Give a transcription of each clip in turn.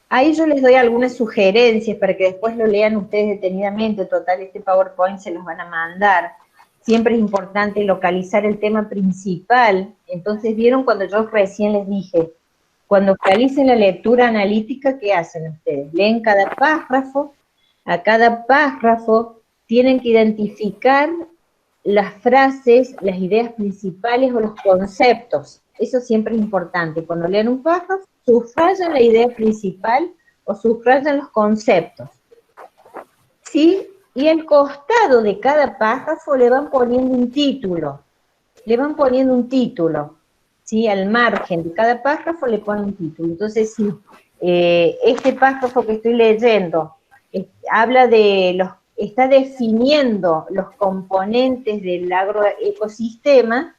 Ahí yo les doy algunas sugerencias para que después lo lean ustedes detenidamente. Total, este PowerPoint se los van a mandar. Siempre es importante localizar el tema principal. Entonces, ¿vieron cuando yo recién les dije? Cuando realicen la lectura analítica, ¿qué hacen ustedes? Leen cada párrafo. A cada párrafo tienen que identificar las frases, las ideas principales o los conceptos. Eso siempre es importante. Cuando leen un párrafo, subrayan la idea principal o subrayan los conceptos. ¿Sí? Y al costado de cada párrafo le van poniendo un título. Le van poniendo un título. ¿Sí? Al margen de cada párrafo le ponen un título. Entonces, si este párrafo que estoy leyendo habla de los, está definiendo los componentes del agroecosistema,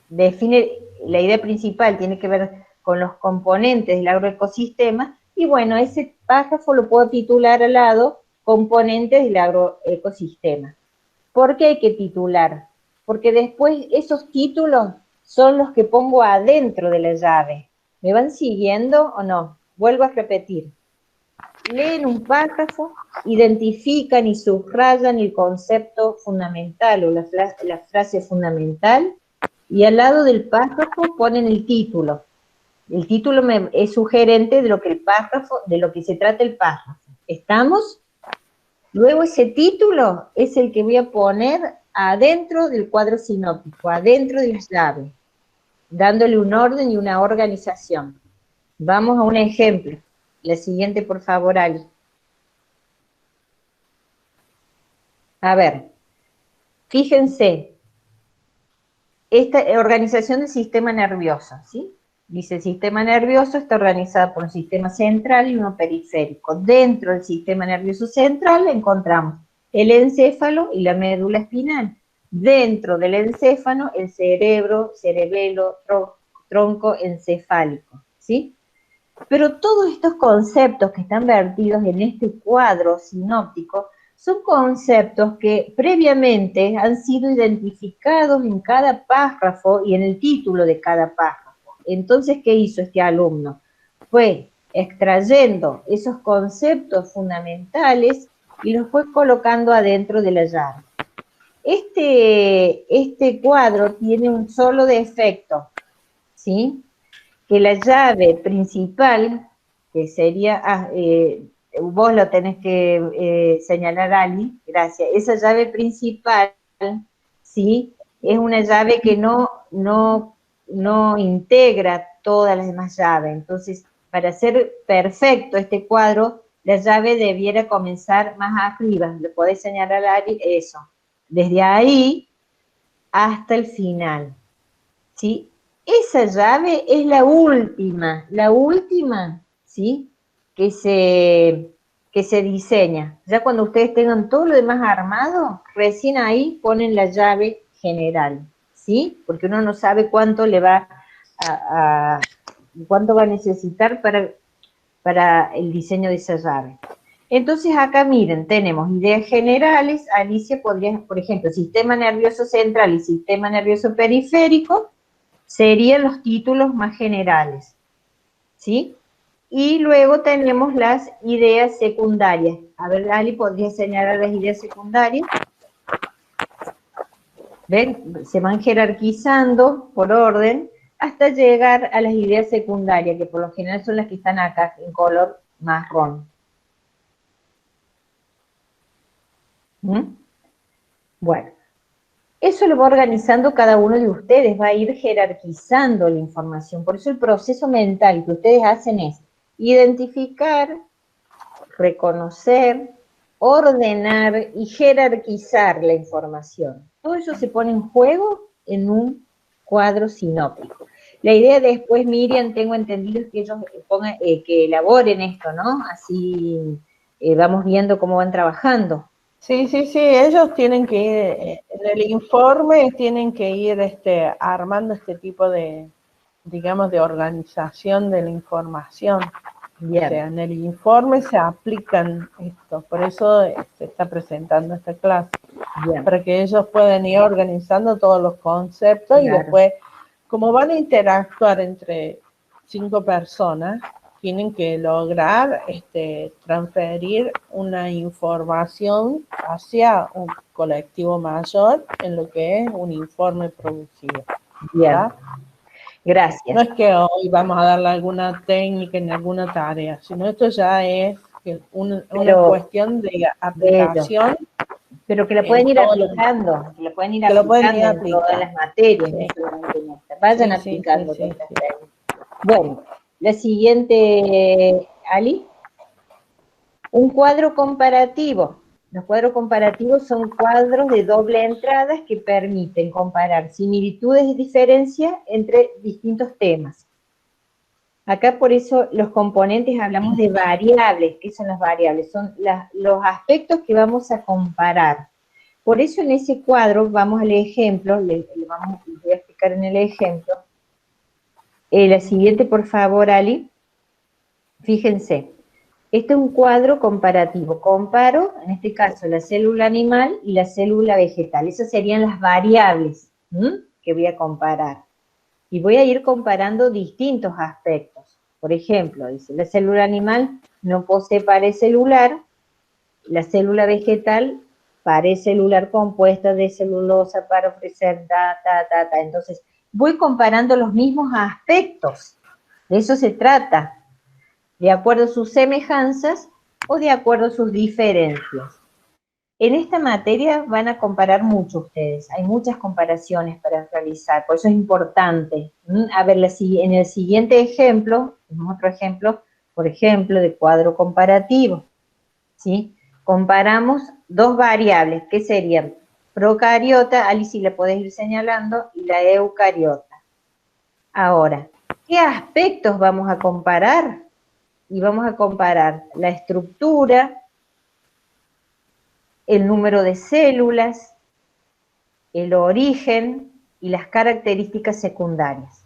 define, la idea principal tiene que ver con los componentes del agroecosistema, y bueno, ese párrafo lo puedo titular al lado, componentes del agroecosistema. ¿Por qué hay que titular? Porque después esos títulos son los que pongo adentro de la llave. ¿Me van siguiendo o no? Vuelvo a repetir. Leen un párrafo, identifican y subrayan el concepto fundamental o la frase fundamental, y al lado del párrafo ponen el título. El título es sugerente de lo que el párrafo, de lo que se trata el párrafo. ¿Estamos? Luego ese título es el que voy a poner adentro del cuadro sinóptico, adentro de las llaves, dándole un orden y una organización. Vamos a un ejemplo. La siguiente, por favor, Ali. A ver, fíjense, esta organización del sistema nervioso, ¿sí? Dice, el sistema nervioso está organizado por un sistema central y uno periférico. Dentro del sistema nervioso central encontramos el encéfalo y la médula espinal. Dentro del encéfalo, el cerebro, cerebelo, tronco encefálico, ¿sí? Pero todos estos conceptos que están vertidos en este cuadro sinóptico son conceptos que previamente han sido identificados en cada párrafo y en el título de cada párrafo. Entonces, ¿qué hizo este alumno? Fue extrayendo esos conceptos fundamentales y los fue colocando adentro de la llave. Este cuadro tiene un solo defecto, ¿sí? Que la llave principal, que sería, vos lo tenés que señalar, Ali, gracias, esa llave principal, ¿sí? Es una llave que no integra todas las demás llaves. Entonces, para ser perfecto este cuadro, la llave debiera comenzar más arriba. Le podés señalar, Ali, eso. Desde ahí hasta el final, ¿sí? Esa llave es la última, ¿sí? Que se diseña. Ya cuando ustedes tengan todo lo demás armado, recién ahí ponen la llave general, ¿sí? Porque uno no sabe cuánto le va cuánto va a necesitar para el diseño de esa llave. Entonces acá miren, tenemos ideas generales. Alicia podría, por ejemplo, sistema nervioso central y sistema nervioso periférico, serían los títulos más generales, ¿sí? Y luego tenemos las ideas secundarias. A ver, Ali, ¿podría señalar las ideas secundarias? ¿Ven? Se van jerarquizando por orden hasta llegar a las ideas secundarias, que por lo general son las que están acá en color marrón. Bueno, eso lo va organizando cada uno de ustedes, va a ir jerarquizando la información. Por eso el proceso mental que ustedes hacen es identificar, reconocer, ordenar y jerarquizar la información. Todo eso se pone en juego en un cuadro sinóptico. La idea después, Miriam, tengo entendido es que ellos que elaboren esto, ¿no? Así vamos viendo cómo van trabajando. Sí, ellos tienen que ir, en el informe tienen que ir armando este tipo de, digamos, de organización de la información. Bien. O sea, en el informe se aplican esto, por eso se está presentando esta clase. Bien. Para que ellos puedan ir organizando todos los conceptos, claro. Y después, como van a interactuar entre 5 personas, tienen que lograr transferir una información hacia un colectivo mayor en lo que es un informe producido. Bien, ¿Verdad? gracias. No es que hoy vamos a darle alguna técnica en alguna tarea, sino esto ya es una cuestión de aplicación. Pero que la pueden ir aplicando, que la pueden ir aplicando en todas las materias, no solamente en esta. Vayan aplicando. Bueno, la siguiente, Ali. Un cuadro comparativo. Los cuadros comparativos son cuadros de doble entrada que permiten comparar similitudes y diferencias entre distintos temas. Acá por eso los componentes hablamos de variables. ¿Qué son las variables? Son los aspectos que vamos a comparar. Por eso en ese cuadro vamos al ejemplo, les voy a explicar en el ejemplo. La siguiente, por favor, Ali. Fíjense. Este es un cuadro comparativo. Comparo, en este caso, la célula animal y la célula vegetal. Esas serían las variables que voy a comparar. Y voy a ir comparando distintos aspectos. Por ejemplo, dice, la célula animal no posee pared celular, la célula vegetal, pared celular compuesta de celulosa para ofrecer Entonces, voy comparando los mismos aspectos. De eso se trata. De acuerdo a sus semejanzas o de acuerdo a sus diferencias. En esta materia van a comparar mucho ustedes, hay muchas comparaciones para realizar, por eso es importante. A ver, en el siguiente ejemplo, otro ejemplo, por ejemplo, de cuadro comparativo, ¿sí? Comparamos dos variables, que serían procariota, Alice le podés ir señalando, y la eucariota. Ahora, ¿qué aspectos vamos a comparar? Y vamos a comparar la estructura, el número de células, el origen y las características secundarias.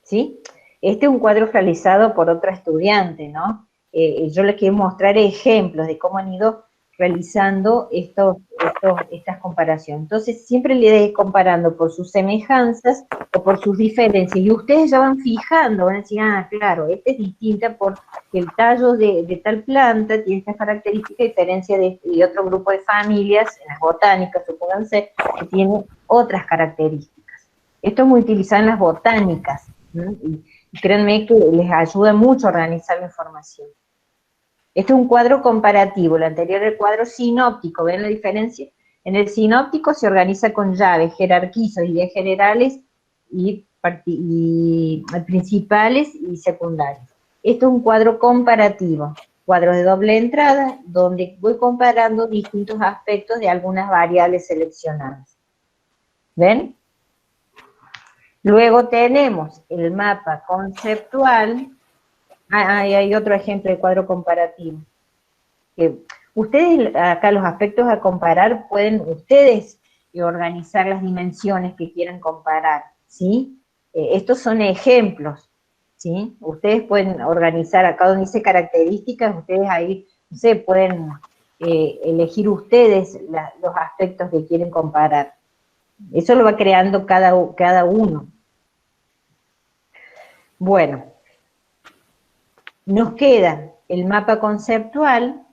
¿Sí? Este es un cuadro realizado por otra estudiante, ¿no? Yo les quiero mostrar ejemplos de cómo han ido realizando estas comparaciones. Entonces, siempre le iré comparando por sus semejanzas o por sus diferencias. Y ustedes ya van fijando, van a decir, claro, esta es distinta porque el tallo de tal planta tiene esta característica, a diferencia de otro grupo de familias, en las botánicas, supónganse, que tiene otras características. Esto es muy utilizado en las botánicas, ¿no? Y créanme que les ayuda mucho a organizar la información. Este es un cuadro comparativo, el anterior era el cuadro sinóptico, ¿ven la diferencia? En el sinóptico se organiza con llaves, jerarquizo, ideas generales y principales y secundarias. Esto es un cuadro comparativo, cuadro de doble entrada, donde voy comparando distintos aspectos de algunas variables seleccionadas. ¿Ven? Luego tenemos el mapa conceptual. Hay otro ejemplo de cuadro comparativo. Ustedes, acá los aspectos a comparar, pueden ustedes organizar las dimensiones que quieran comparar, ¿sí? Estos son ejemplos, ¿sí? Ustedes pueden organizar, acá donde dice características, ustedes ahí, no sé, pueden elegir ustedes los aspectos que quieren comparar. Eso lo va creando cada uno. Bueno, nos queda el mapa conceptual.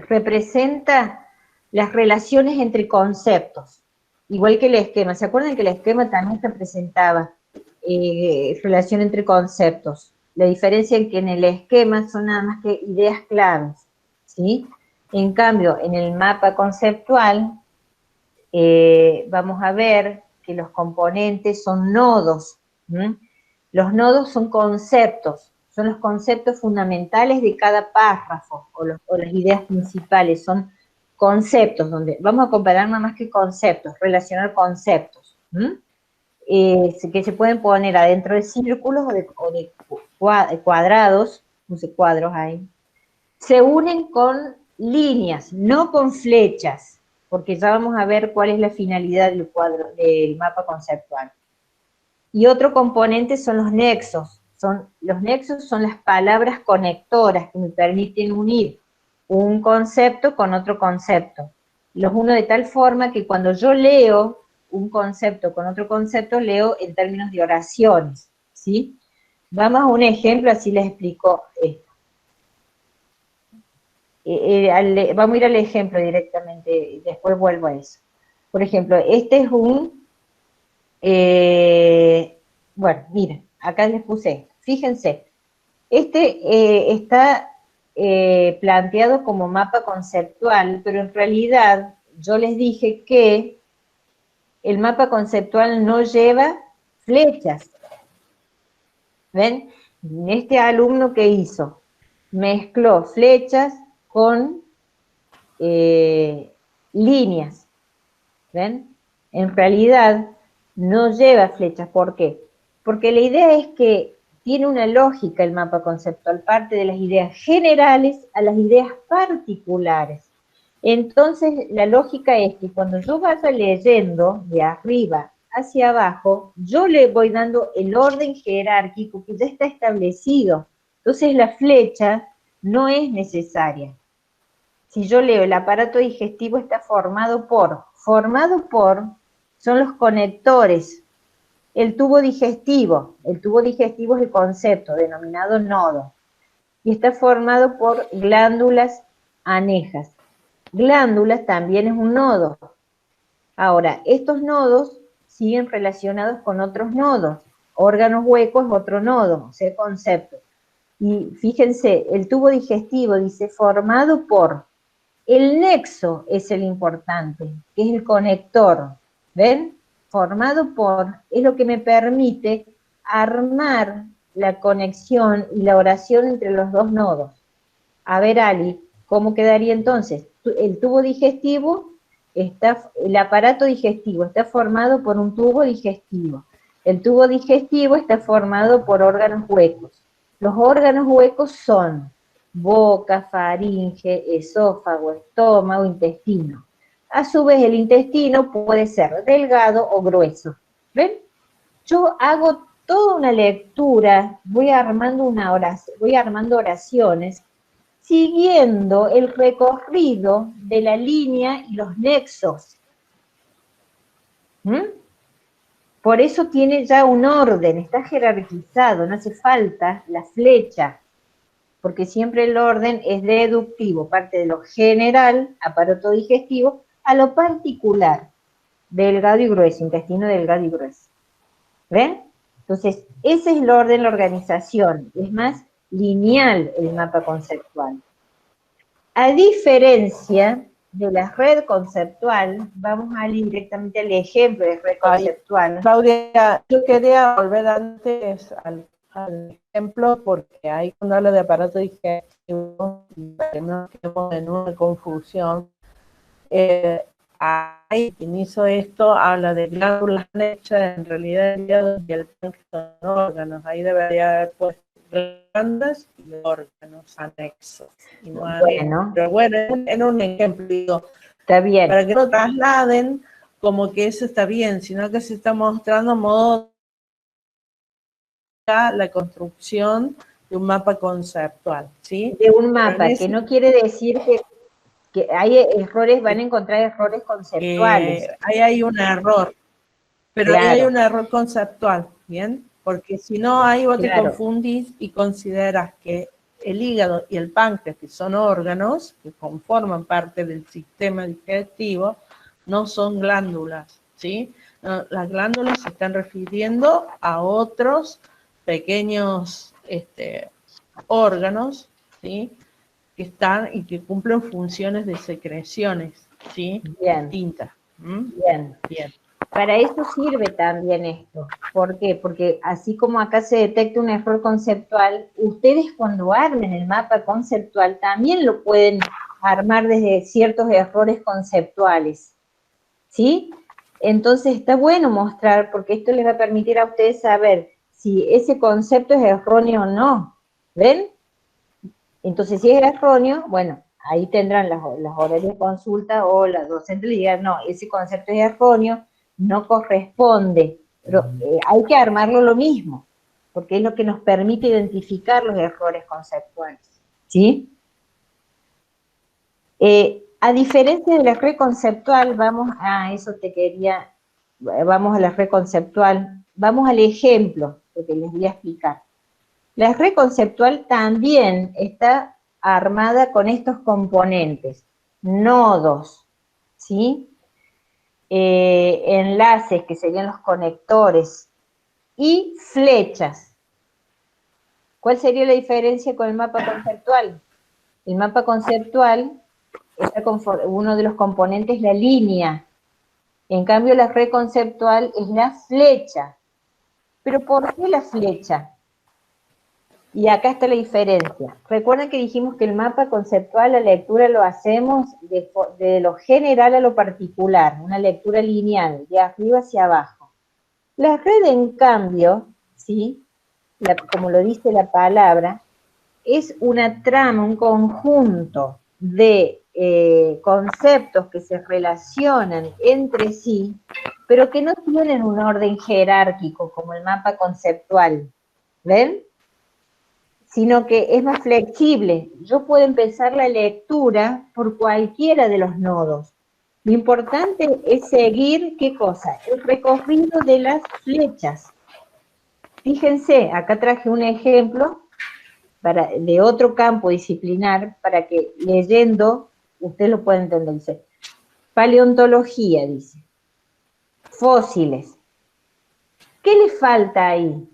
Representa las relaciones entre conceptos, igual que el esquema. ¿Se acuerdan que el esquema también representaba relación entre conceptos? La diferencia es que en el esquema son nada más que ideas claves, ¿sí? En cambio, en el mapa conceptual, vamos a ver que los componentes son nodos. Los nodos son conceptos, son los conceptos fundamentales de cada párrafo, o las ideas principales, son conceptos, donde vamos a comparar nada más que conceptos, relacionar conceptos, que se pueden poner adentro de círculos o de cuadrados, no sé, cuadros ahí, se unen con líneas, no con flechas, porque ya vamos a ver cuál es la finalidad del mapa conceptual. Y otro componente son los nexos. Los nexos son las palabras conectoras que me permiten unir un concepto con otro concepto. Los uno de tal forma que cuando yo leo un concepto con otro concepto, leo en términos de oraciones, ¿sí? Vamos a un ejemplo, así les explico esto. Vamos a ir al ejemplo directamente, y después vuelvo a eso. Por ejemplo, este es un, bueno, miren, acá les puse, fíjense, este está planteado como mapa conceptual, pero en realidad yo les dije que el mapa conceptual no lleva flechas. ¿Ven? Este alumno que hizo, mezcló flechas con líneas. ¿Ven? En realidad no lleva flechas. ¿Por qué? Porque la idea es que tiene una lógica el mapa conceptual, parte de las ideas generales a las ideas particulares. Entonces, la lógica es que cuando yo vaya leyendo de arriba hacia abajo, yo le voy dando el orden jerárquico que ya está establecido. Entonces, la flecha no es necesaria. Si yo leo el aparato digestivo está formado por, son los conectores. El tubo digestivo es el concepto denominado nodo, y está formado por glándulas anejas. Glándulas también es un nodo. Ahora, estos nodos siguen relacionados con otros nodos. Órganos huecos es otro nodo, o sea, concepto. Y fíjense, el tubo digestivo dice formado por, el nexo es el importante, que es el conector. ¿Ven? Formado por, es lo que me permite armar la conexión y la oración entre los dos nodos. A ver, Ali, ¿cómo quedaría entonces? El tubo digestivo, el aparato digestivo está formado por un tubo digestivo. El tubo digestivo está formado por órganos huecos. Los órganos huecos son boca, faringe, esófago, estómago, intestino. A su vez, el intestino puede ser delgado o grueso. ¿Ven? Yo hago toda una lectura, voy armando oraciones siguiendo el recorrido de la línea y los nexos. ¿Mm? Por eso tiene ya un orden, está jerarquizado, no hace falta la flecha, porque siempre el orden es deductivo, parte de lo general, aparato digestivo, a lo particular, delgado y grueso, intestino delgado y grueso. ¿Ven? Entonces, ese es el orden, la organización, es más lineal el mapa conceptual. A diferencia de la red conceptual, vamos a ir directamente al ejemplo de red conceptual. Claudia, yo quería volver antes al ejemplo, porque ahí cuando habla de aparato digestivo, que no quedemos en una confusión, ahí quien hizo esto habla de glándulas anexas, en realidad el hígado y el páncreas son órganos, ahí debería haber puesto glándulas y órganos anexos. Y no Bueno. Pero bueno, en un ejemplo, digo, está bien. Para que no trasladen como que eso está bien, sino que se está mostrando modo la construcción de un mapa conceptual, ¿sí? De un mapa, que no quiere decir que hay errores, van a encontrar errores conceptuales. Ahí hay un error, pero claro. ahí hay un error conceptual, ¿bien? Porque si no, ahí vos te confundís y consideras que el hígado y el páncreas, que son órganos que conforman parte del sistema digestivo, no son glándulas, ¿sí? Las glándulas se están refiriendo a otros pequeños órganos, ¿sí? Que están y que cumplen funciones de secreciones, ¿sí? Bien. Distintas. Bien. Para eso sirve también esto. ¿Por qué? Porque así como acá se detecta un error conceptual, ustedes cuando armen el mapa conceptual también lo pueden armar desde ciertos errores conceptuales. ¿Sí? Entonces está bueno mostrar, porque esto les va a permitir a ustedes saber si ese concepto es erróneo o no. ¿Ven? Entonces, si es erróneo, bueno, ahí tendrán las horas de consulta o la docente le digan, no, ese concepto es erróneo, no corresponde, pero hay que armarlo lo mismo, porque es lo que nos permite identificar los errores conceptuales, ¿sí? A diferencia de la red conceptual, vamos a la red conceptual, vamos al ejemplo, lo que les voy a explicar. La red conceptual también está armada con estos componentes, nodos, ¿sí? Enlaces, que serían los conectores, y flechas. ¿Cuál sería la diferencia con el mapa conceptual? El mapa conceptual, uno de los componentes es la línea, en cambio la red conceptual es la flecha. ¿Pero por qué la flecha? Y acá está la diferencia. Recuerden que dijimos que el mapa conceptual, la lectura lo hacemos de lo general a lo particular, una lectura lineal, de arriba hacia abajo. La red, en cambio, ¿sí? Como lo dice la palabra, es una trama, un conjunto de conceptos que se relacionan entre sí, pero que no tienen un orden jerárquico como el mapa conceptual. ¿Ven? Sino que es más flexible. Yo puedo empezar la lectura por cualquiera de los nodos. Lo importante es seguir, ¿qué cosa? El recorrido de las flechas. Fíjense, acá traje un ejemplo de otro campo disciplinar para que leyendo usted lo pueda entender. Dice, paleontología, dice, fósiles. ¿Qué le falta ahí?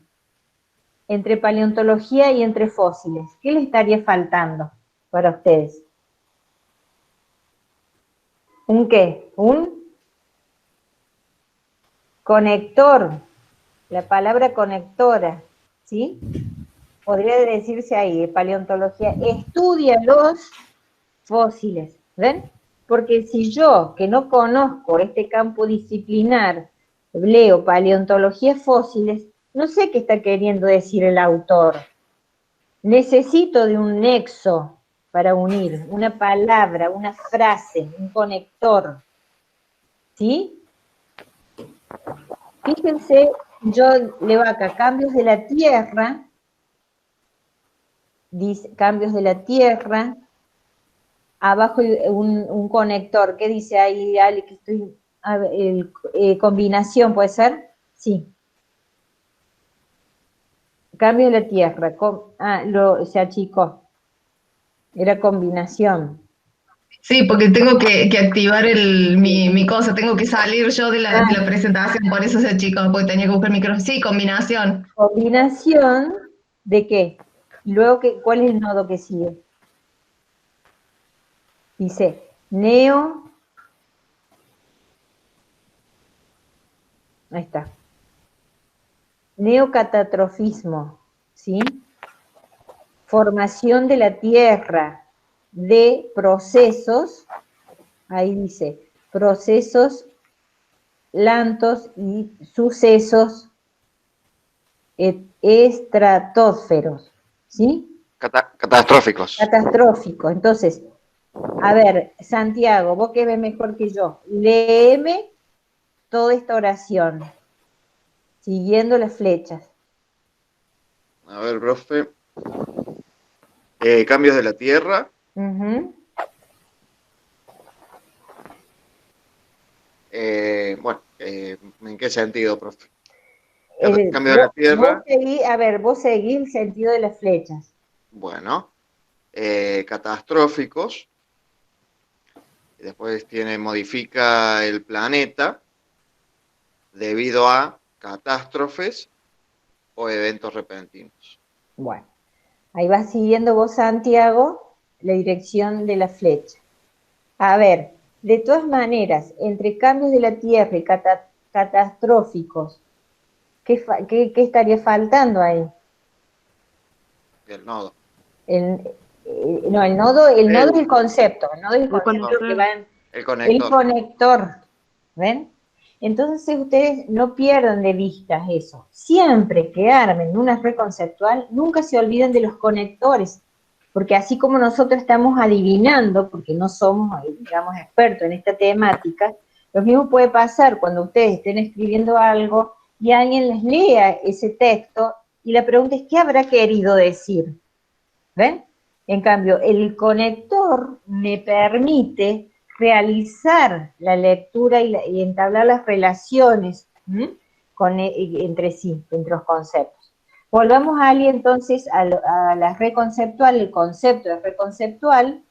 Entre paleontología y entre fósiles, ¿qué le estaría faltando para ustedes? ¿Un qué? Un conector, la palabra conectora, ¿sí? Podría decirse ahí, de paleontología, estudia los fósiles, ¿ven? Porque si yo, que no conozco este campo disciplinar, leo paleontología fósiles, no sé qué está queriendo decir el autor. Necesito de un nexo para unir, una palabra, una frase, un conector. ¿Sí? Fíjense, yo leo acá cambios de la Tierra, dice cambios de la Tierra, abajo un conector. ¿Qué dice ahí, Ale? Que estoy, a ver, combinación, ¿puede ser? Sí. Cambios de la Tierra. Se achicó. Era combinación. Sí, porque tengo que activar mi cosa, tengo que salir yo de la presentación, por eso se chicos, porque tenía que buscar el micrófono. Sí, combinación. ¿Combinación de qué? Y luego, ¿cuál es el nodo que sigue? Dice, ahí está, neocatastrofismo, ¿sí? Formación de la Tierra de procesos, ahí dice, procesos lentos y sucesos estratosferos, ¿sí? Catastróficos. Catastróficos. Entonces, a ver, Santiago, vos que ves mejor que yo, léeme toda esta oración, siguiendo las flechas. A ver, profe. Cambios de la Tierra. Bueno, ¿en qué sentido, profe? Cambio de la Tierra. Vos seguís el sentido de las flechas. Bueno, catastróficos. Después modifica el planeta debido a catástrofes o eventos repentinos. Bueno, ahí vas siguiendo vos, Santiago, la dirección de la flecha. A ver, de todas maneras, entre cambios de la Tierra y catastróficos, ¿qué estaría faltando ahí? El nodo. No, el nodo es el concepto. El nodo es el concepto que va en el conector. El conector. ¿Ven? Entonces ustedes no pierdan de vista eso. Siempre que armen una red conceptual, nunca se olviden de los conectores, porque así como nosotros estamos adivinando, porque no somos, digamos, expertos en esta temática, lo mismo puede pasar cuando ustedes estén escribiendo algo y alguien les lea ese texto y la pregunta es, ¿qué habrá querido decir? ¿Ven? En cambio, el conector me permite realizar la lectura y entablar las relaciones entre sí, entre los conceptos. Volvamos, Ali, entonces a la red conceptual, el concepto de red conceptual.